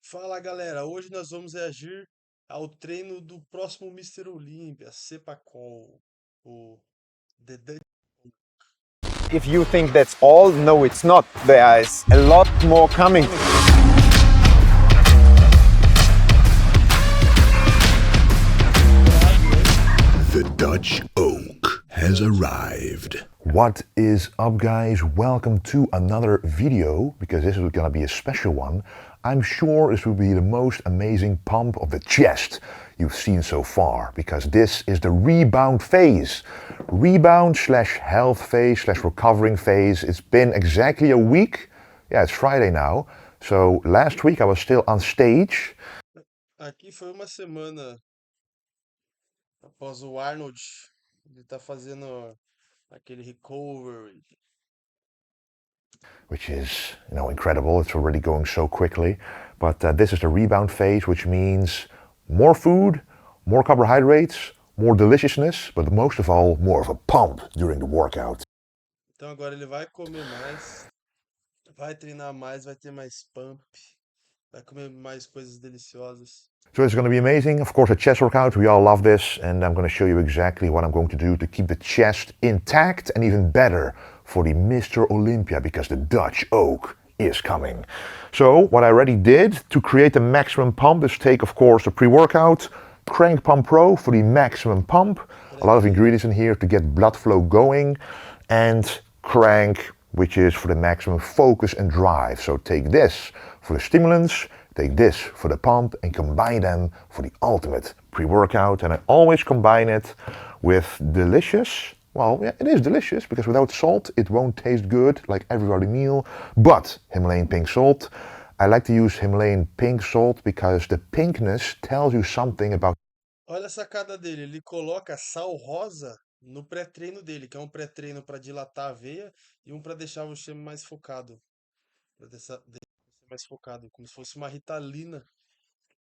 Fala galera, hoje nós vamos reagir ao treino do próximo Mister Olympia, Sepacol, o The Dutch. If you think that's all, no, it's not. There is a lot more coming. The Dutch oak has arrived. What is up, guys? Welcome to another video, because this is gonna be a special one. I'm sure this will be the most amazing pump of the chest you've seen so far, because this is the rebound phase. Rebound slash health phase slash recovering phase. It's been exactly a week. Yeah, it's Friday now. So last week I was still on stage. Aqui foi uma semana após o Arnold, ele tá fazendo aquele recovery. Which is, incredible. It's already going so quickly. But this is the rebound phase, which means more food, more carbohydrates, more deliciousness, but most of all, more of a pump during the workout. Então agora ele vai comer mais, vai treinar mais, vai ter mais pump, vai comer mais coisas deliciosas. So it's going to be amazing. Of course, a chest workout, we all love this, and I'm going to show you exactly what I'm going to do to keep the chest intact and even better for the Mr. Olympia, because the Dutch oak is coming. So what I already did to create the maximum pump is take, of course, the pre-workout, Crank Pump Pro for the maximum pump, a lot of ingredients in here to get blood flow going, and Crank, which is for the maximum focus and drive. So take this for the stimulants, take this for the pump, and combine them for the ultimate pre-workout. And I always combine it with delicious, well, yeah, it is delicious, because without salt it won't taste good like every other meal, but Himalayan pink salt. I like to use Himalayan pink salt because the pinkness tells you something about. Olha a sacada dele, ele coloca sal rosa no pré-treino dele, que é um pré-treino para dilatar a veia e um para deixar o shape mais focado, para deixar mais focado, como se fosse uma Ritalina.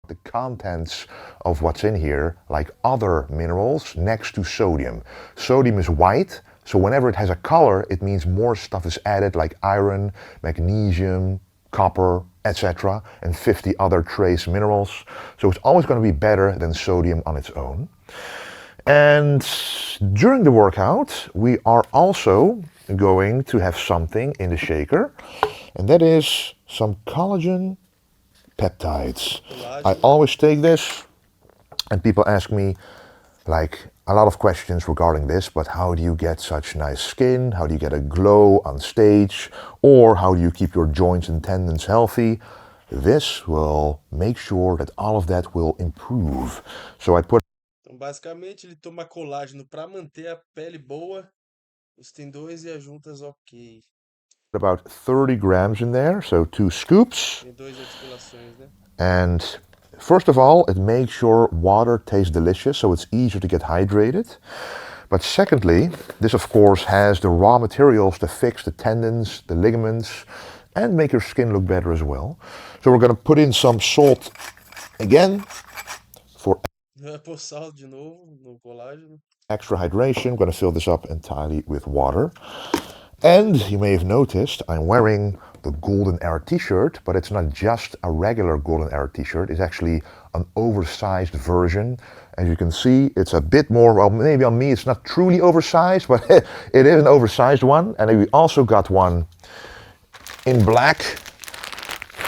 The contents of what's in here, like other minerals, next to sodium. Sodium is white, so whenever it has a color, it means more stuff is added, like iron, magnesium, copper, etc., and 50 other trace minerals. So it's always going to be better than sodium on its own. And during the workout, we are also going to have something in the shaker, and that is some collagen peptides. I always take this, and people ask me like a lot of questions regarding this, but how do you get such nice skin? How do you get a glow on stage? Or how do you keep your joints and tendons healthy? This will make sure that all of that will improve. So I put. Então, basicamente, ele toma colágeno para manter a pele boa, os tendões e as juntas ok. About 30 grams in there, so 2 scoops. Tem duas articulações, né? And first of all, it makes sure water tastes delicious, so it's easier to get hydrated. But secondly, this of course has the raw materials to fix the tendons, the ligaments, and make your skin look better as well. So we're going to put in some salt again for Vai pôr sal de novo no colágeno. extra hydration. I'm going to fill this up entirely with water. And you may have noticed I'm wearing the Golden Era t-shirt, but it's not just a regular Golden Era t-shirt. It's actually an oversized version. As you can see, it's a bit more, well, maybe on me it's not truly oversized, but it is an oversized one. And we also got one in black,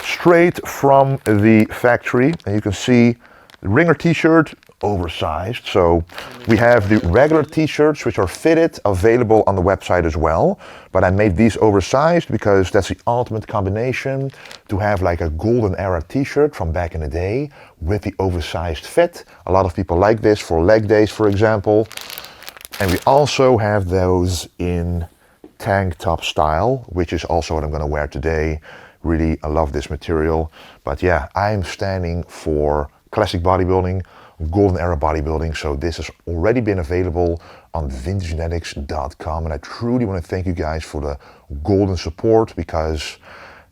straight from the factory. And you can see the Ringer t-shirt, oversized. So we have the regular t-shirts, which are fitted, available on the website as well, but I made these oversized because that's the ultimate combination, to have like a Golden Era t-shirt from back in the day with the oversized fit. A lot of people like this for leg days, for example. And we also have those in tank top style, which is also what I'm going to wear today. Really, I love this material. But yeah, I'm standing for classic bodybuilding, Golden Era bodybuilding, so this has already been available on vintagegenetics.com, and I truly want to thank you guys for the golden support, because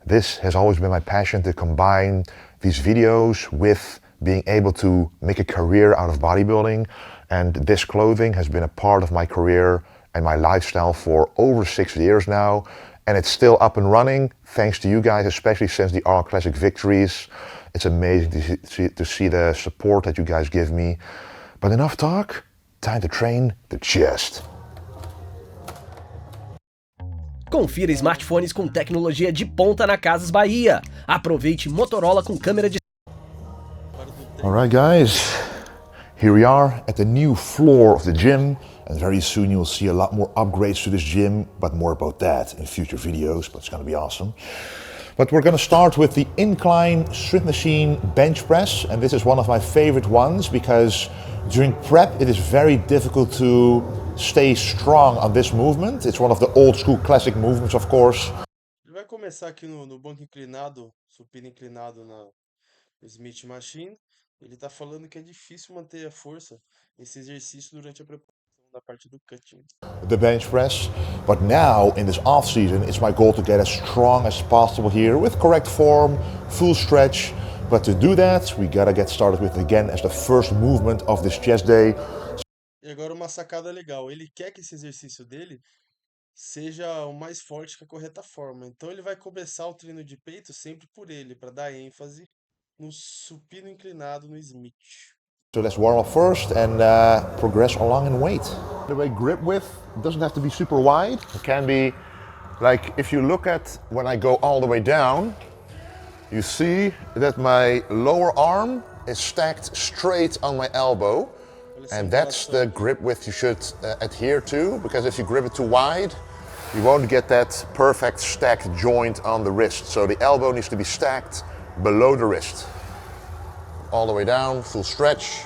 this has always been my passion, to combine these videos with being able to make a career out of bodybuilding. And this clothing has been a part of my career and my lifestyle for over 6 years now, and it's still up and running thanks to you guys, especially since the All Classic victories. It's amazing to see the support that you guys give me. But enough talk, time to train the chest. Confira smartphones com tecnologia de ponta na Casas Bahia. Aproveite Motorola com câmera de... Alright guys, here we are at the new floor of the gym, and very soon you'll see a lot more upgrades to this gym, but more about that in future videos, but it's gonna be awesome. But we're gonna start with the incline strength machine bench press, and this is one of my favorite ones because during prep it is very difficult to stay strong on this movement. It's one of the old school classic movements, of course. Ele vai começar aqui no banco inclinado, supino inclinado na Smith Machine. Ele tá falando que é difícil manter a força nesse exercício durante a preparação da parte do cutting. The bench press, but now in this off season it's my goal to get as strong as possible here with correct form, full stretch. But to do that we gotta get started with again as the first movement of this chest day. E agora uma sacada legal, ele quer que esse exercício dele seja o mais forte que a correta forma. Então ele vai começar o treino de peito sempre por ele, para dar ênfase no supino inclinado no Smith. So let's warm up first and progress along in weight. The way grip width doesn't have to be super wide. It can be like if you look at when I go all the way down, you see that my lower arm is stacked straight on my elbow. And that's the grip width you should adhere to, because if you grip it too wide, you won't get that perfect stacked joint on the wrist. So the elbow needs to be stacked below the wrist. All the way down, full stretch.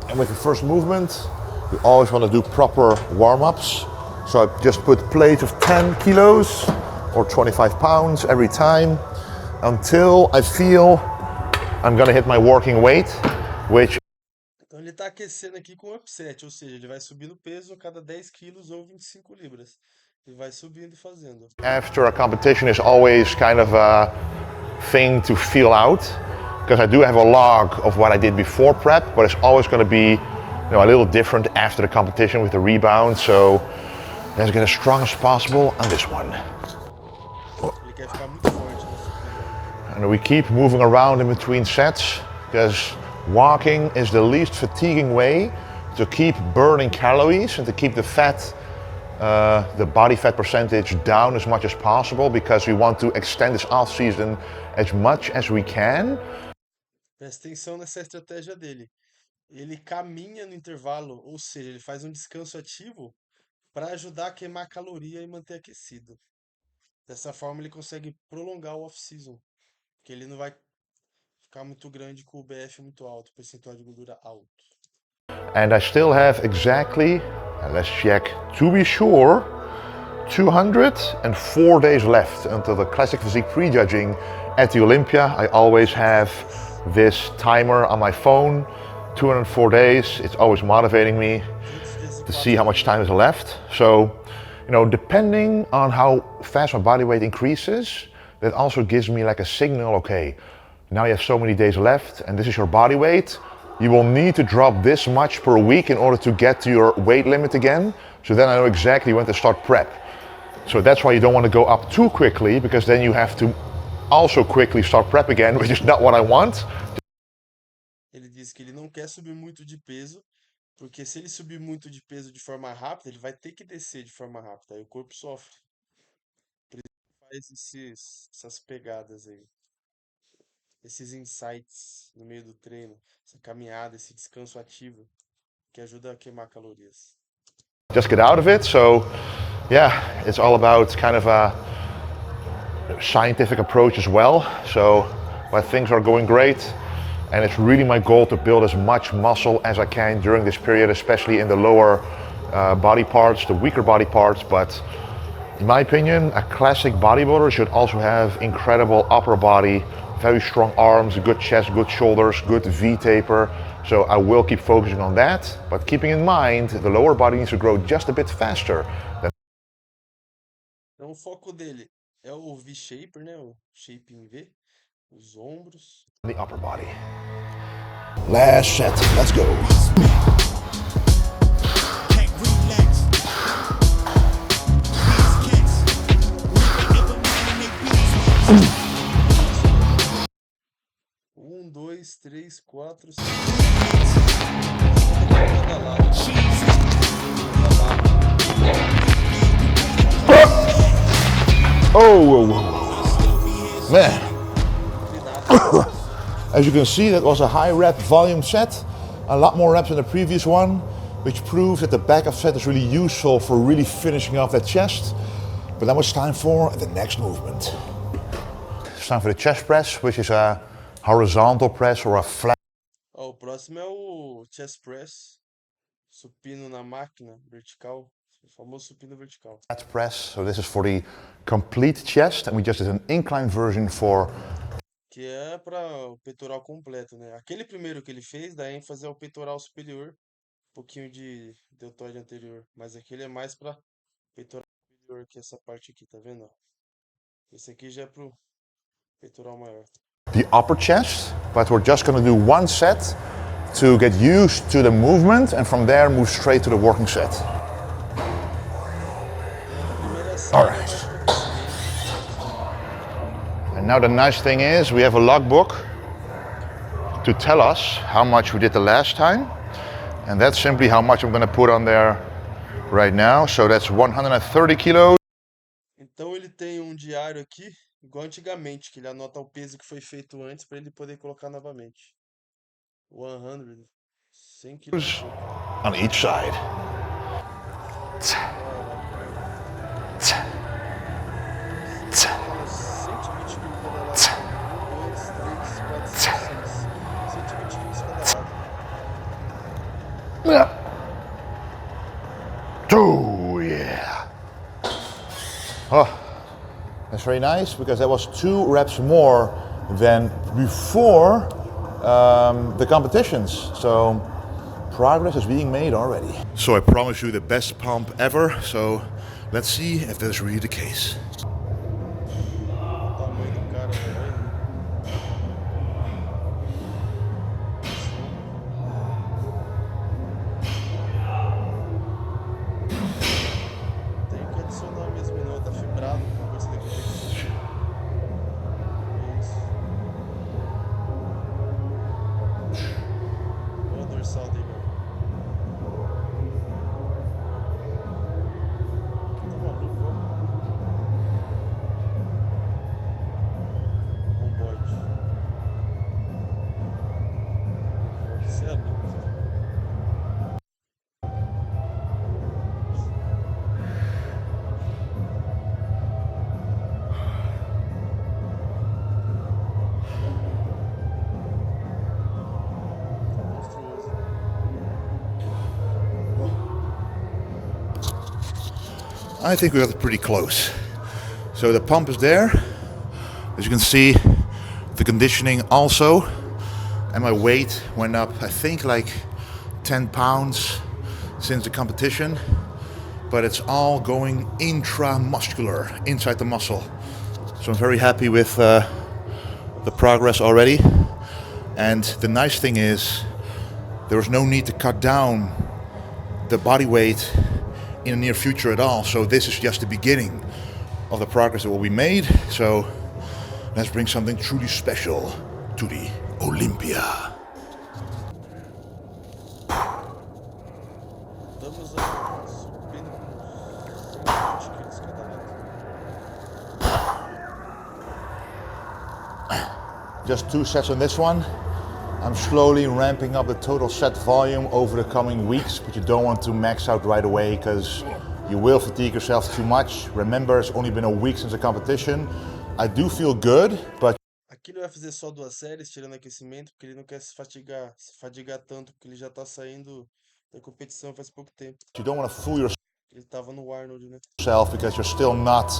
And with the first movement, you always want to do proper warm-ups. So I just put plates of 10 kilos or 25 pounds every time until I feel I'm gonna hit my working weight, which... Então ele está aquecendo aqui com upset, ou seja, ele vai subindo o peso a cada 10 quilos ou 25 libras. Ele vai subindo e fazendo. After a competition is always kind of a thing to feel out, because I do have a log of what I did before prep, but it's always going to be, you know, a little different after the competition with the rebound. So let's get as strong as possible on this one. Ele quer ficar muito forte no supino. And we keep moving around in between sets, because walking is the least fatiguing way to keep burning calories and to keep the fat, the body fat percentage down as much as possible, because we want to extend this off season as much as we can. Presta atenção nessa estratégia dele. Ele caminha no intervalo, ou seja, ele faz um descanso ativo para ajudar a queimar caloria e manter aquecido. Dessa forma ele consegue prolongar o off-season, porque ele não vai ficar muito grande com o BF muito alto, percentual de gordura alto. And I still have exactly, and let's check to be sure, 204 days left until the classic physique prejudging at the Olympia. I always have this timer on my phone, 204 days. It's always motivating me to see how much time is left. So, you know, depending on how fast my body weight increases, that also gives me like a signal, okay, now you have so many days left and this is your body weight. You will need to drop this much per week in order to get to your weight limit again. So then I know exactly when to start prep. So that's why you don't want to go up too quickly, because then you have to also quickly start prep again, which is not what I want. Ele diz que ele não quer subir muito de peso, porque se ele subir muito de peso de forma rápida, ele vai ter que descer de forma rápida, aí o corpo sofre. Por isso que faz essas pegadas aí, esses insights no meio do treino, essa caminhada, esse descanso ativo, que ajuda a queimar calorias. Just get out of it. So yeah, it's all about kind of a scientific approach as well. So when things are going great, and it's really my goal to build as much muscle as I can during this period, especially in the lower body parts, the weaker body parts. But in my opinion, a classic bodybuilder should also have incredible upper body, very strong arms, good chest, good shoulders, good V-taper. So I will keep focusing on that, but keeping in mind the lower body needs to grow just a bit faster. Então o foco dele é o V-shaper, né? O shape em V, os ombros. The upper body. Last set, let's go. Um, dois, três, quatro, cinco. Cada lado. Oh, man. As you can see, that was a high rep volume set. A lot more reps than the previous one, which proves that the backup set is really useful for really finishing off that chest. But now it's time for the next movement. It's time for the chest press, which is a horizontal press or a flat Ó, o próximo é o chest press. Supino na máquina, vertical. O famoso supino vertical. press. So this is for the complete chest, and we just did an incline version for Que é para o peitoral completo, né? Aquele primeiro que ele fez dá ênfase ao peitoral superior. Um pouquinho de deltoide anterior. Mas aquele é mais para peitoral superior, que é essa parte aqui, tá vendo? Ó? Esse aqui já é pro peitoral maior. the upper chest, but we're just going to do one set to get used to the movement, and from there move straight to the working set. All right. And now the nice thing is we have a logbook to tell us how much we did the last time, and that's simply how much I'm going to put on there right now. So that's 130 kilos. Então ele tem um diário aqui, igual antigamente, que ele anota o peso que foi feito antes para ele poder colocar novamente. 100, 100 quilos. On each side. 120 quilos cada lado. 1, 2, 3, 4, 5, 6. 120 quilos cada lado. Two, yeah. Oh, that's very nice because that was 2 reps more than before the competitions. So progress is being made already. So I promise you the best pump ever. So let's see if that is really the case. O tamanho do cara, velho. Tem que adicionar mesmo, não. Tá fibrado com coisa da competição. Isso. Olha o dorsal dele, ó. Tá maluco, ó. Romboide. Você é louco. Monstruoso. I think we got pretty close. So the pump is there. As you can see, the conditioning also. And my weight went up, I think, like 10 pounds since the competition. But it's all going intramuscular, inside the muscle. So I'm very happy with the progress already. And the nice thing is, there was no need to cut down the body weight in the near future at all. So this is just the beginning of the progress that will be made. So let's bring something truly special to the Olympia. Estamos subindo com 120 quilos cada lado. Just 2 sets on this one. I'm slowly ramping up the total set volume over the coming weeks, but you don't want to max out right away because you will fatigue yourself too much. Remember, it's only been a week since the competition. I do feel good, but Aqui ele vai fazer só 2 séries, tirando aquecimento, porque ele não quer se fadigar tanto, porque ele já tá saindo da competição faz pouco tempo. you don't want to fool Ele tava no Arnold, né? yourself because you're still not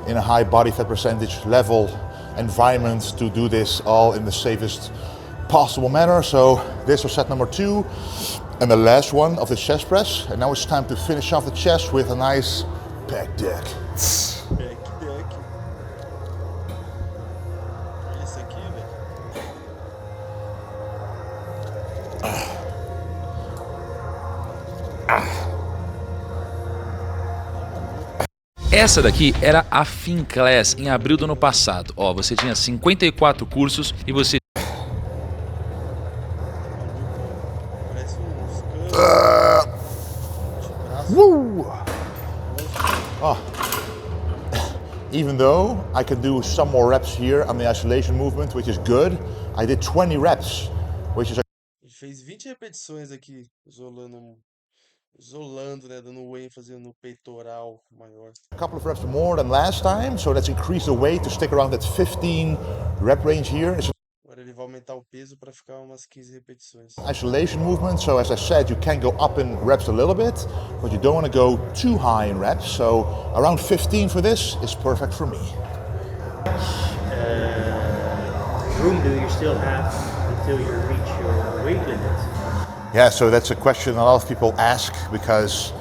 in a high body fat percentage level environment to do this all in the safest possible manner. So this was set number 2 and the last one of the chest press. And now it's time to finish off the chest with a nice pec deck. Deck. Olha isso aqui, velho. Essa daqui era a Finclass em abril do ano passado. Ó, você tinha 54 cursos e você Parece uns de braço. Woo! Even though I can do some more reps here on the isolation movement, which is good, I did 20 reps, which is Ele fez 20 repetições aqui, isolando, né? Dando um ênfase no peitoral maior. a couple of reps more than last time, so let's increase the weight to stick around that 15 rep range here. It's Agora ele vai aumentar o peso para ficar umas 15 repetições. an isolation movement, so as I said, you can go up in reps a little bit, but you don't want to go too high in reps, so around 15 for this is perfect for me. Room do you still have until you reach your weight limit? Yeah, so that's a question a lot of people ask, because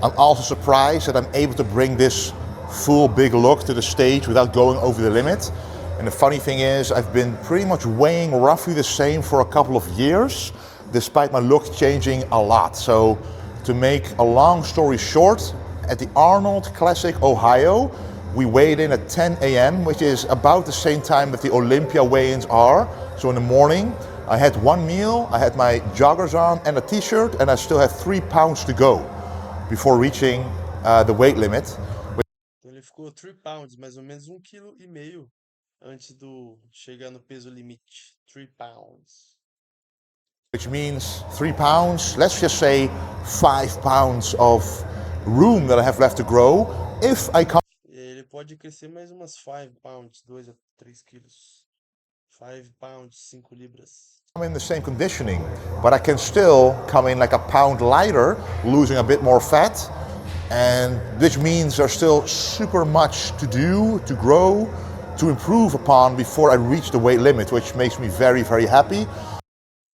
I'm also surprised that I'm able to bring this full big look to the stage without going over the limit. And the funny thing is, I've been pretty much weighing roughly the same for a couple of years, despite my look changing a lot. So to make a long story short, at the Arnold Classic Ohio, we weighed in at 10 a.m., which is about the same time that the Olympia weigh-ins are. So in the morning, I had one meal, I had my joggers on and a t-shirt, and I still had 3 pounds to go before reaching the weight limit. Então ele ficou 3 pounds, mais ou menos 1,5 kg antes do chegar no peso limite. 3 pounds. Which means 3 pounds, let's just say 5 pounds of room that I have left to grow if I come E ele pode crescer mais umas 5 pounds, 2 a 3 quilos. 5 pounds, 5 libras. in the same conditioning, but I can still come in like a pound lighter, losing a bit more fat, and which means there's still super much to do, to grow, to improve upon before I reach the weight limit, which makes me very, very happy.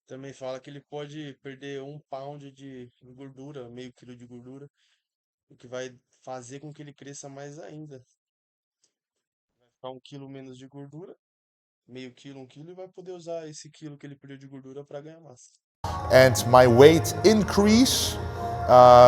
Também fala que ele pode perder 1 pound de gordura, meio quilo de gordura, o que vai fazer com que ele cresça mais ainda. Vai ficar 1 quilo menos de gordura, meio quilo, 1 quilo, e vai poder usar esse quilo que ele perdeu de gordura para ganhar massa. And my weight increase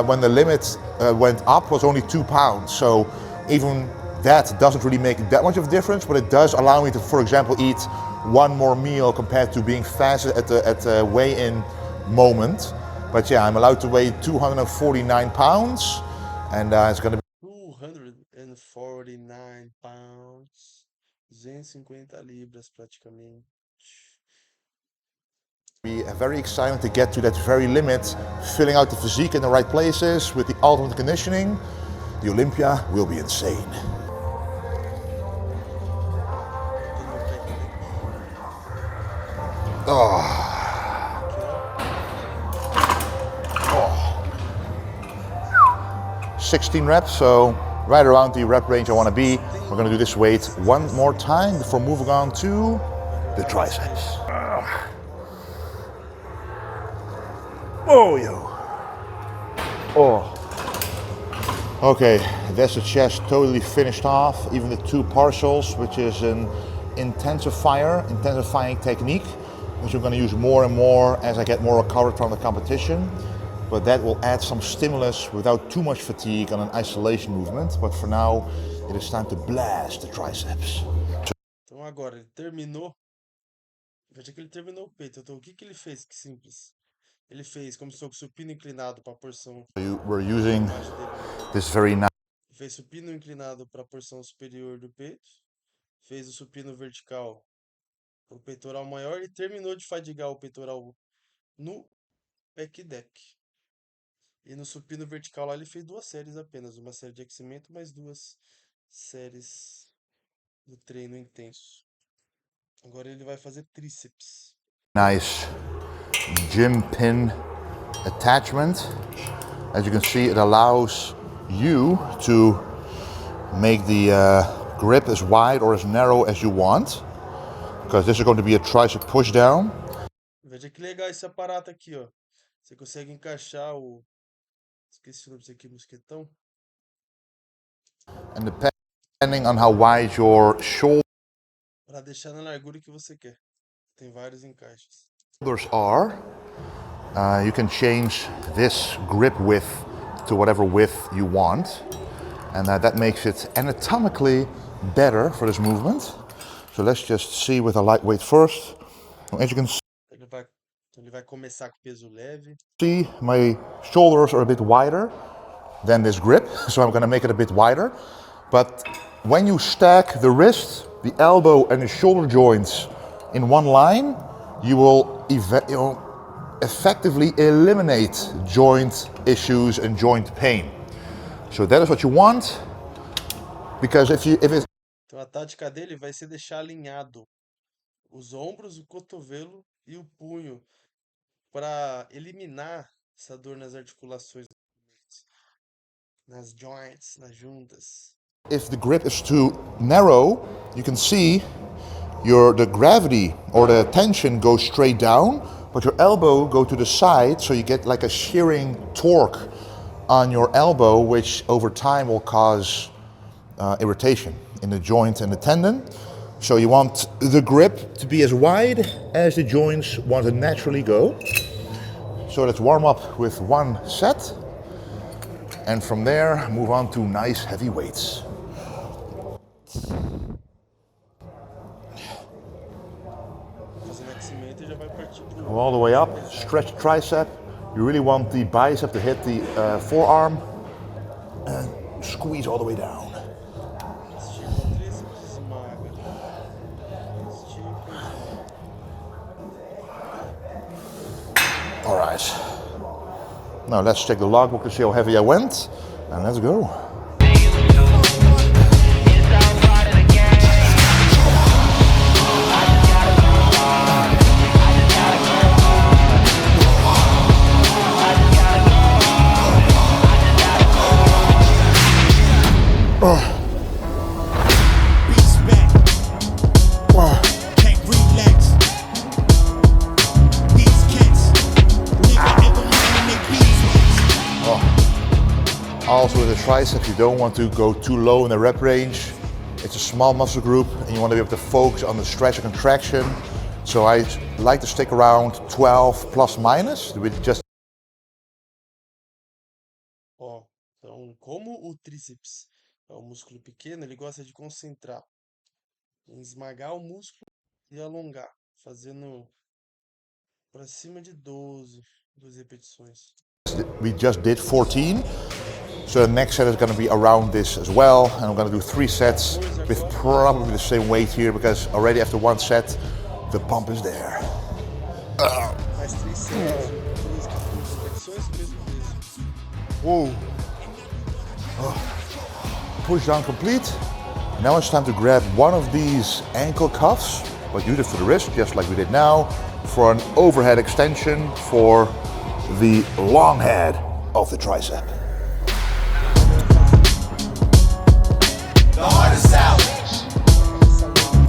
when the limit went up was only 2 pounds. So even that doesn't really make that much of a difference, but it does allow me to, for example, eat one more meal compared to being fasted at the weigh-in moment. But yeah, I'm allowed to weigh 249 pounds, and it's going to 249 pounds, 250 libras praticamente. be very exciting to get to that very limit, filling out the physique in the right places with the ultimate conditioning. The Olympia will be insane. Oh. 16 reps, so right around the rep range I want to be. We're going to do this weight one more time before moving on to the triceps. Oh, yo. Oh. Okay, that's the chest totally finished off. Even the 2 partials, which is an intensifying technique, which I'm going to use more and more as I get more recovered from the competition. But that will add some stimulus without too much fatigue on an isolation movement. But for now, it is time to blast the triceps. Então agora ele terminou. Veja que ele terminou o peito. Então o que que ele fez? Que simples. Ele fez como se fosse supino inclinado para a porção We're using abaixo dele. this very nice. Fez supino inclinado para a porção superior do peito. Fez o supino vertical para o peitoral maior e terminou de fadigar o peitoral no pec deck. E no supino vertical lá ele fez 2 séries apenas. Uma série de aquecimento mais 2 séries do treino intenso. Agora ele vai fazer tríceps. Nice gym pin attachment. As you can see, it allows you to make the grip as wide or as narrow as you want, because this is going to be a tricep push down. Veja que legal esse aparato aqui, ó. Você consegue encaixar o... Esqueci o nome disso aqui, mosquetão. And depending on how wide your shoulders Para deixar na largura que você quer. Tem vários encaixes. are, you can change this grip width to whatever width you want. and that makes it anatomically better for this movement. So let's just see with a lightweight first. As you can Ele vai começar com peso leve. see, my shoulders are a bit wider than this grip, so I'm going to make it a bit wider. But when you stack the wrist, the elbow and the shoulder joints in one line, you will effectively eliminate joint issues and joint pain. So that is what you want, because if it's Então a tática dele vai ser deixar alinhado os ombros, o cotovelo e o punho para eliminar essa dor nas articulações, nas joints, nas juntas. if the grip is too narrow, you can see the gravity or the tension goes straight down, but your elbow go to the side, so you get like a shearing torque on your elbow, which over time will cause irritation in the joint and the tendon. So you want the grip to be as wide as the joints want to naturally go. So let's warm up with one set, and from there move on to nice heavy weights. Fazendo aquecimento e já vai partir pro Go all the way up, stretch the tricep. You really want the bicep to hit the forearm, and squeeze all the way down. estica o tríceps, esmaga. Estica, esmaga. All right. Now let's check the logbook to see how heavy I went, and let's go. Also with the tricep, you don't want to go too low in the rep range. It's a small muscle group and you want to be able to focus on the stretch and contraction. So I like to stick around 12 plus minus with just. Ó, então como o tríceps é um músculo pequeno, ele gosta de concentrar em esmagar o músculo e alongar, fazendo para cima de 12 repetições. We just did 14. So the next set is going to be around this as well, and I'm going to do 3 sets with probably the same weight here, because already after one set the pump is there. Mais 3 sets, 3 repetições, mesmo peso. Whoa. Push down complete. Now it's time to grab one of these ankle cuffs, but use it for the wrist, just like we did now, for an overhead extension for the long head of the tricep.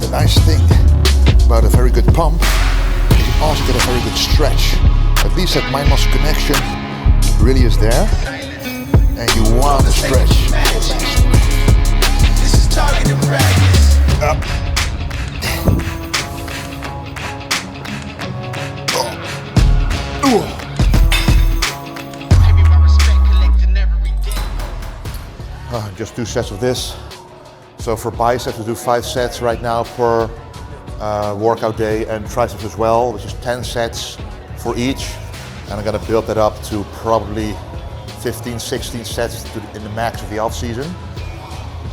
The nice thing about a very good pump is you also get a very good stretch. At least that mind muscle connection really is there, and you want to stretch. This is targeted practice. Up. Just 2 sets of this. So for biceps, we do 5 sets right now per workout day, and triceps as well, which is 10 sets for each. And I'm gonna build that up to probably 15, 16 sets in the max of the off season,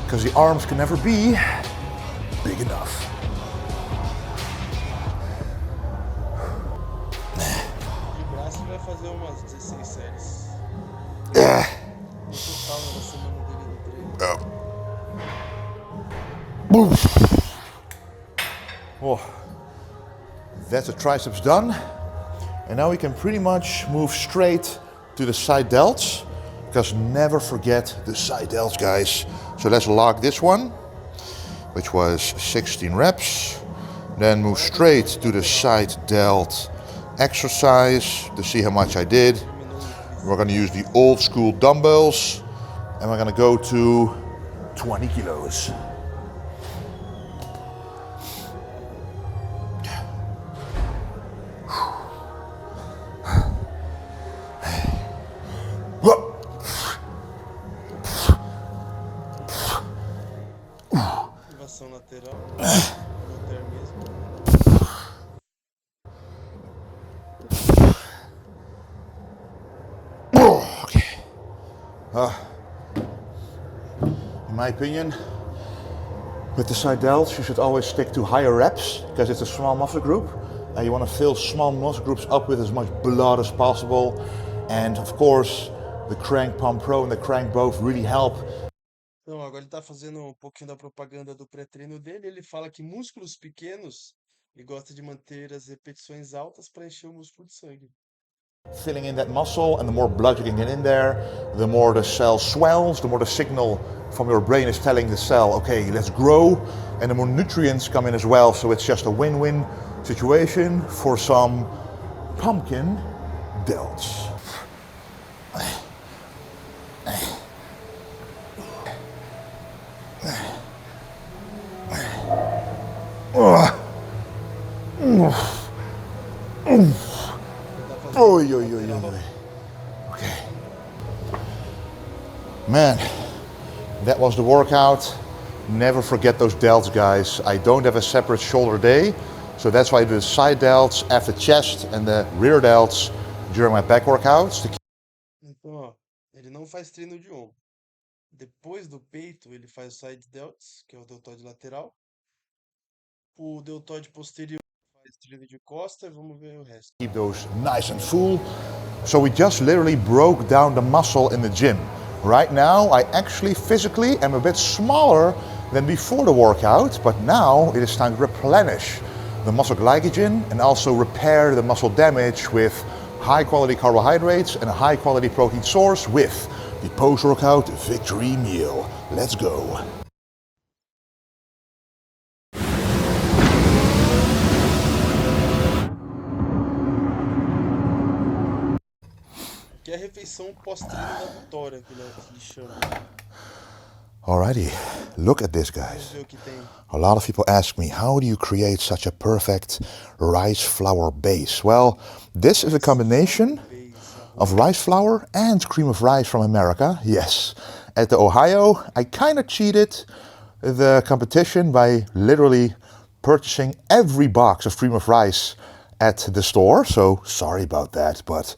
because the arms can never be big enough. De braço vai fazer umas 16 séries. No total, na semana dele do treino. Oh, that's the triceps done. And now we can pretty much move straight to the side delts, because never forget the side delts, guys. So let's log this one, which was 16 reps. Then move straight to the side delt exercise to see how much I did. We're gonna use the old school dumbbells, and we're gonna go to 20 kilos. rotação lateral. Halter mesmo. Okay. In my opinion, with the side delts, you should always stick to higher reps because it's a small muscle group. You want to fill small muscle groups up with as much blood as possible. And of course, the Crank Pump Pro and the Crank both really help. Então, agora ele tá fazendo um pouquinho da propaganda do pré-treino dele. Ele fala que músculos pequenos, ele gosta de manter as repetições altas para encher o músculo de sangue. Filling in that muscle, and the more blood you can get in there, the more the cell swells, the more the signal from your brain is telling the cell, okay, let's grow, and the more nutrients come in as well. So it's just a win-win situation for some pumpkin delts. Oi, oi, oi, oi, oi. Okay. Man, that was the workout. Never forget those delts, guys. I don't have a separate shoulder day, so that's why I do the side delts after chest and the rear delts during my back workouts. Então, ó, ele não faz treino de ombro. Depois do peito, ele faz side delts, que é o deltoide lateral. O deltoide posterior faz treino de costa e vamos ver o resto. Keep those nice and full. So we just literally broke down the muscle in the gym. Right now, I actually physically am a bit smaller than before the workout, but now it is time to replenish the muscle glycogen and also repair the muscle damage with high quality carbohydrates and a high quality protein source with the post-workout victory meal. Let's go. Que é a refeição pós-treino da vitória, que ele chama. Alrighty, look at this, Vamos guys. ver o que tem. A lot of people ask me, how do you create such a perfect rice flour base? Well, this is a combination of rice flour and cream of rice from America. Yes, at the Ohio, I kind of cheated the competition by literally purchasing every box of cream of rice at the store. So sorry about that, but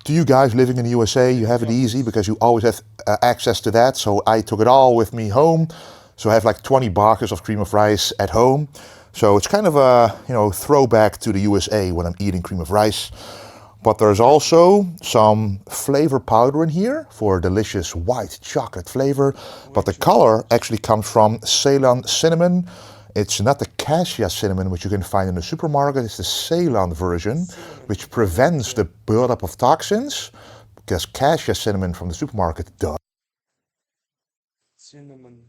to you guys living in the USA, you have it easy because you always have access to that. So I took it all with me home. So I have like 20 boxes of cream of rice at home. So it's kind of a, throwback to the USA when I'm eating cream of rice. But there's also some flavor powder in here for delicious white chocolate flavor. But the color actually comes from Ceylon cinnamon. It's not the cassia cinnamon which you can find in the supermarket. It's the Ceylon version, which prevents the buildup of toxins, because cassia cinnamon from the supermarket does. Cinnamon.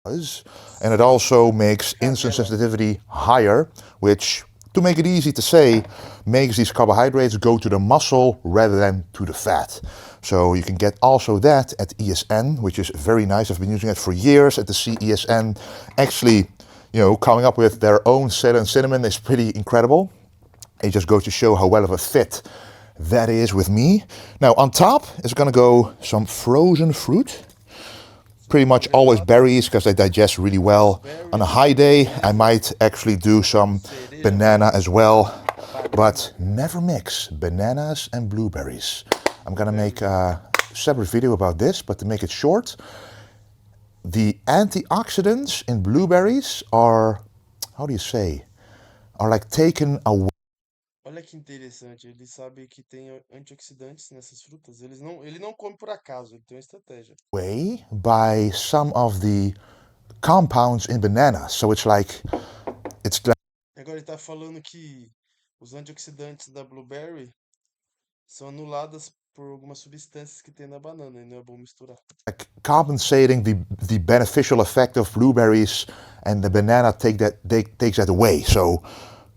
And it also makes insulin sensitivity higher, which, to make it easy to say, makes these carbohydrates go to the muscle rather than to the fat. So you can get also that at ESN, which is very nice. I've been using it for years at the CESN. Actually, coming up with their own Ceylon cinnamon is pretty incredible. It just goes to show how well of a fit that is with me. Now on top is going to go some frozen fruit. Pretty much always berries because they digest really well. On a high day, I might actually do some banana as well, but never mix bananas and blueberries. I'm gonna make a separate video about this, but to make it short, the antioxidants in blueberries are, are like taken away. Olha que interessante, ele sabe que tem antioxidantes nessas frutas. Ele não come por acaso, ele tem uma estratégia. Way by some of the compounds in bananas. So it's like Agora ele tá falando que os antioxidantes da blueberry são anuladas por algumas substâncias que tem na banana, e não é bom misturar. like compensating the beneficial effect of blueberries, and the banana takes that away. So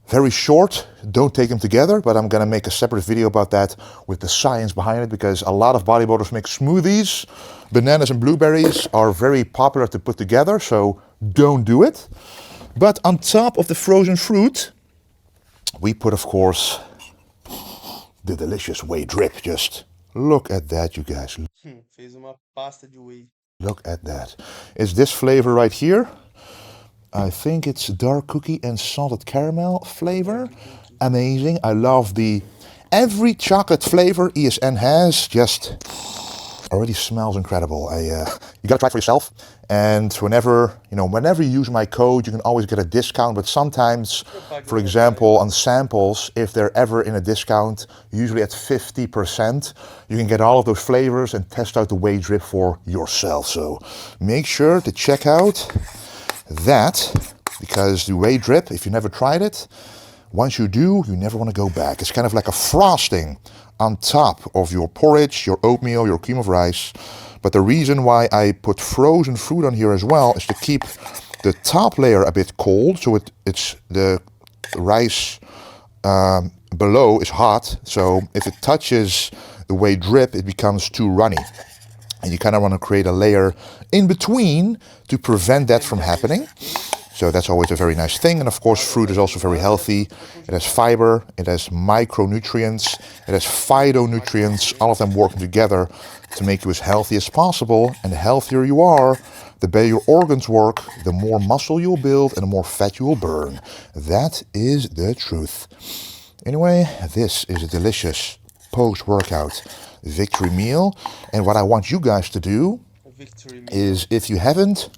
very short, don't take them together, but I'm gonna make a separate video about that with the science behind it, because a lot of bodybuilders make smoothies. Bananas and blueberries are very popular to put together, so don't do it. But on top of the frozen fruit, we put, of course, the delicious whey drip. Just look at that, you guys. Fez uma pasta de whey. Look at that. It's this flavor right here. I think it's dark cookie and salted caramel flavor. Amazing. I love every chocolate flavor ESN has. Just already smells incredible. You gotta try it for yourself. And whenever you use my code, you can always get a discount. But sometimes, for example, on samples, if they're ever in a discount, usually at 50%, you can get all of those flavors and test out the whey drip for yourself. So make sure to check out that, because the whey drip, if you never tried it, once you do, you never want to go back. It's kind of like a frosting on top of your porridge, your oatmeal, your cream of rice. But the reason why I put frozen fruit on here as well is to keep the top layer a bit cold, so it's the rice below is hot. So if it touches the whey drip, it becomes too runny. And you kind of want to create a layer in between to prevent that from happening. So that's always a very nice thing. And of course, fruit is also very healthy. It has fiber, it has micronutrients, it has phytonutrients, all of them working together to make you as healthy as possible. And the healthier you are, the better your organs work, the more muscle you'll build and the more fat you will burn. That is the truth. Anyway, this is a delicious post-workout victory meal. And what I want you guys to do is, if you haven't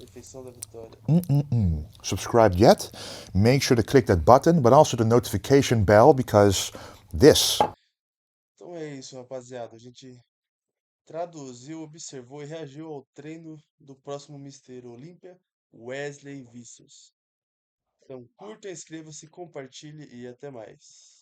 subscribed yet, make sure to click that button, but also the notification bell, because this. Então é isso, rapaziada. A gente traduziu, observou e reagiu ao treino do próximo Mister Olympia, Wesley Vícios. Então curta, inscreva-se, compartilhe e até mais.